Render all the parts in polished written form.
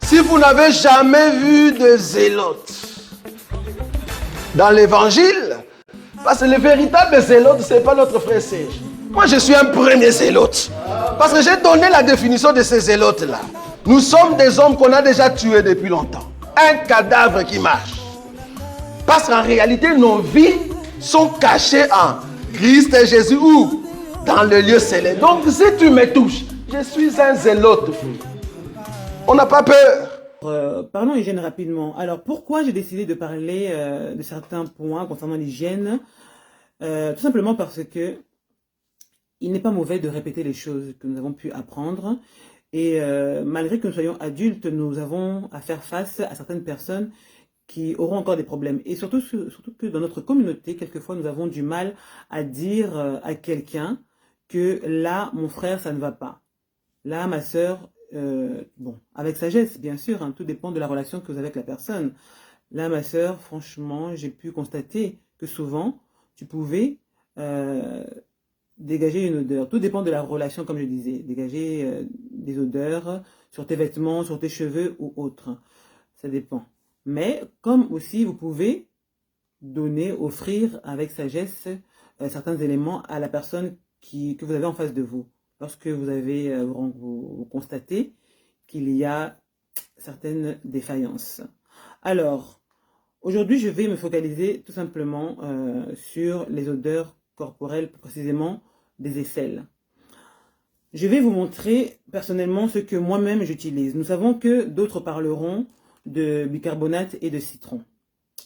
Si vous n'avez jamais vu de zélotes dans l'évangile, parce que le véritable zélote, ce n'est pas notre frère Serge. Moi, je suis un premier zélote. Parce que j'ai donné la définition de ces zélotes-là. Nous sommes des hommes qu'on a déjà tués depuis longtemps. Un cadavre qui marche. Parce qu'en réalité, nos vies sont cachées en Christ et Jésus ou dans le lieu céleste. Donc, si tu me touches, je suis un zélote. On n'a pas peur. Parlons hygiène rapidement. Alors, pourquoi j'ai décidé de parler de certains points concernant l'hygiène? Tout simplement parce que il n'est pas mauvais de répéter les choses que nous avons pu apprendre. Et malgré que nous soyons adultes, nous avons à faire face à certaines personnes qui auront encore des problèmes. Et surtout que dans notre communauté, quelquefois, nous avons du mal à dire à quelqu'un que là, mon frère, ça ne va pas. Là, ma sœur, bon, avec sagesse, bien sûr, hein, tout dépend de la relation que vous avez avec la personne. Là, ma sœur, franchement, j'ai pu constater que souvent, tu pouvais dégager une odeur. Tout dépend de la relation, comme je disais. Dégager des odeurs sur tes vêtements, sur tes cheveux ou autres. Ça dépend. Mais comme aussi, vous pouvez donner, offrir avec sagesse certains éléments à la personne que vous avez en face de vous. Lorsque vous avez vous constatez qu'il y a certaines défaillances. Alors, aujourd'hui, je vais me focaliser tout simplement sur les odeurs corporelles, précisément des aisselles. Je vais vous montrer personnellement ce que moi-même j'utilise. Nous savons que d'autres parleront de bicarbonate et de citron.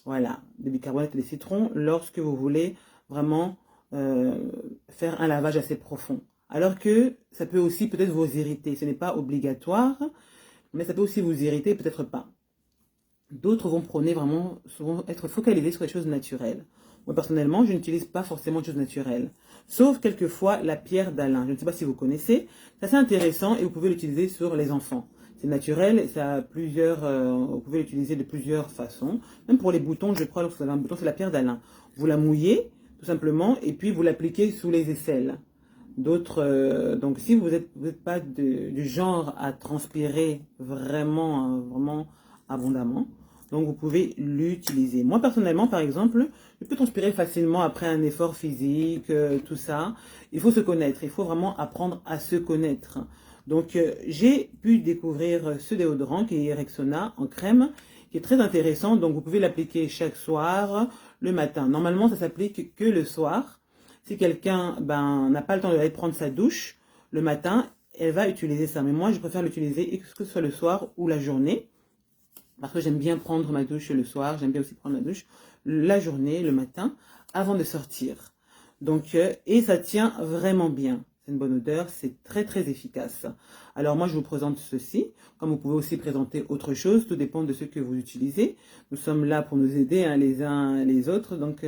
Voilà, de bicarbonate et de citron lorsque vous voulez vraiment faire un lavage assez profond. Alors que ça peut aussi peut-être vous irriter. Ce n'est pas obligatoire, mais ça peut aussi vous irriter, peut-être pas. D'autres vont prôner vraiment, souvent être focalisés sur les choses naturelles. Moi, personnellement, je n'utilise pas forcément de choses naturelles. Sauf quelquefois la pierre d'Alain. Je ne sais pas si vous connaissez. C'est assez intéressant et vous pouvez l'utiliser sur les enfants. C'est naturel, ça a plusieurs, vous pouvez l'utiliser de plusieurs façons. Même pour les boutons, je crois, lorsque vous avez un bouton, c'est la pierre d'Alain. Vous la mouillez, tout simplement, et puis vous l'appliquez sous les aisselles. D'autres, donc si vous êtes pas du genre à transpirer vraiment abondamment, donc vous pouvez l'utiliser. Moi personnellement, par exemple, je peux transpirer facilement après un effort physique, tout ça. Il faut se connaître, il faut vraiment apprendre à se connaître. Donc j'ai pu découvrir ce déodorant qui est Rexona en crème, qui est très intéressant. Donc vous pouvez l'appliquer chaque soir, le matin. Normalement, ça s'applique que le soir. Si quelqu'un n'a pas le temps d'aller prendre sa douche le matin, elle va utiliser ça. Mais moi, je préfère l'utiliser que ce soit le soir ou la journée. Parce que j'aime bien prendre ma douche le soir. J'aime bien aussi prendre ma douche la journée, le matin, avant de sortir. Donc, et ça tient vraiment bien. C'est une bonne odeur, c'est très très efficace. Alors moi, je vous présente ceci. Comme vous pouvez aussi présenter autre chose, tout dépend de ce que vous utilisez. Nous sommes là pour nous aider hein, les uns les autres. Donc,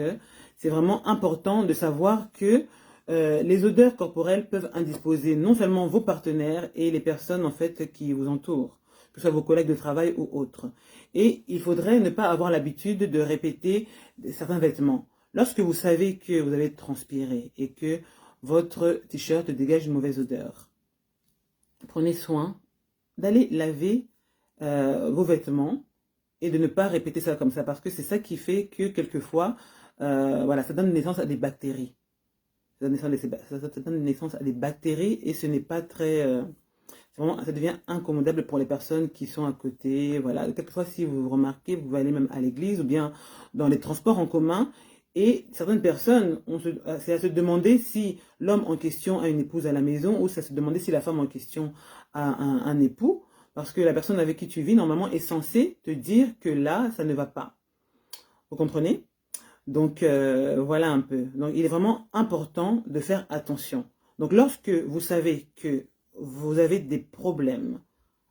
c'est vraiment important de savoir que les odeurs corporelles peuvent indisposer non seulement vos partenaires et les personnes en fait qui vous entourent, que ce soit vos collègues de travail ou autres. Et il faudrait ne pas avoir l'habitude de répéter certains vêtements. Lorsque vous savez que vous avez transpiré et que votre t-shirt dégage une mauvaise odeur, prenez soin d'aller laver vos vêtements et de ne pas répéter ça comme ça, parce que c'est ça qui fait que quelquefois, voilà, ça donne naissance à des bactéries. Ça donne naissance à des bactéries et ce n'est pas très... vraiment, ça devient incommodable pour les personnes qui sont à côté. Voilà. Quelquefois, si vous remarquez, vous allez même à l'église ou bien dans les transports en commun. Et certaines personnes, c'est à se demander si l'homme en question a une épouse à la maison ou c'est à se demander si la femme en question a un époux. Parce que la personne avec qui tu vis, normalement, est censée te dire que là, ça ne va pas. Vous comprenez? Donc, voilà un peu. Donc, il est vraiment important de faire attention. Donc, lorsque vous savez que vous avez des problèmes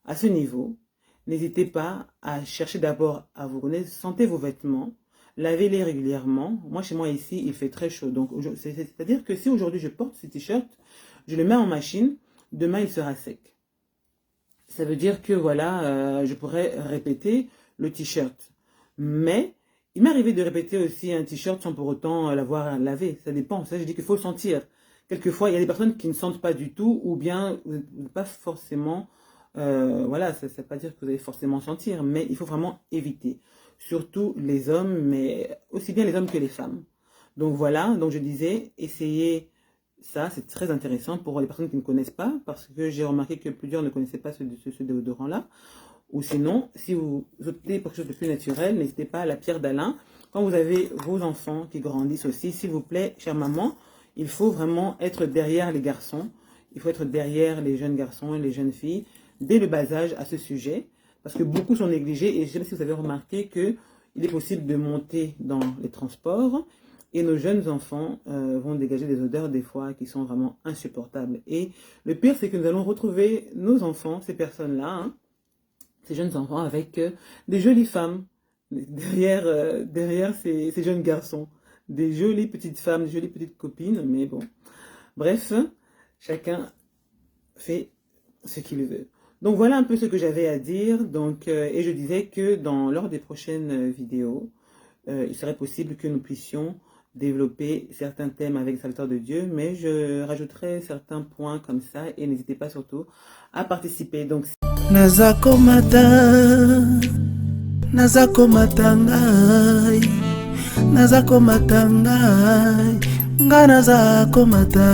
à ce niveau, n'hésitez pas à chercher d'abord à vous connaître, sentez vos vêtements, lavez-les régulièrement. Moi, chez moi ici, il fait très chaud. Donc, c'est-à-dire que si aujourd'hui je porte ce t-shirt, je le mets en machine, demain il sera sec. Ça veut dire que voilà, je pourrais répéter le t-shirt. Mais il m'est arrivé de répéter aussi un t-shirt sans pour autant l'avoir lavé. Ça dépend. Ça, je dis qu'il faut sentir. Quelquefois, il y a des personnes qui ne sentent pas du tout ou bien pas forcément Voilà, ça ne veut pas dire que vous allez forcément sentir, mais il faut vraiment éviter. Surtout les hommes, mais aussi bien les hommes que les femmes. Donc voilà, donc je disais, essayez ça, c'est très intéressant pour les personnes qui ne connaissent pas, parce que j'ai remarqué que plusieurs ne connaissaient pas ce déodorant-là. Ou sinon, si vous optez pour quelque chose de plus naturel, n'hésitez pas à la pierre d'Alain. Quand vous avez vos enfants qui grandissent aussi, s'il vous plaît, chère maman, il faut vraiment être derrière les garçons. Il faut être derrière les jeunes garçons et les jeunes filles, dès le bas âge à ce sujet, parce que beaucoup sont négligés. Et je ne sais pas si vous avez remarqué qu'il est possible de monter dans les transports et nos jeunes enfants vont dégager des odeurs des fois qui sont vraiment insupportables. Et le pire, c'est que nous allons retrouver nos enfants, ces personnes-là, hein, ces jeunes enfants avec des jolies femmes derrière ces jeunes garçons. Des jolies petites femmes, des jolies petites copines, mais bon. Bref, chacun fait ce qu'il veut. Donc voilà un peu ce que j'avais à dire. Donc, et je disais que lors des prochaines vidéos, il serait possible que nous puissions développer certains thèmes avec les serviteurs de Dieu, mais je rajouterai certains points comme ça et n'hésitez pas surtout à participer. Donc, Nazako matangai, nga nazako mata.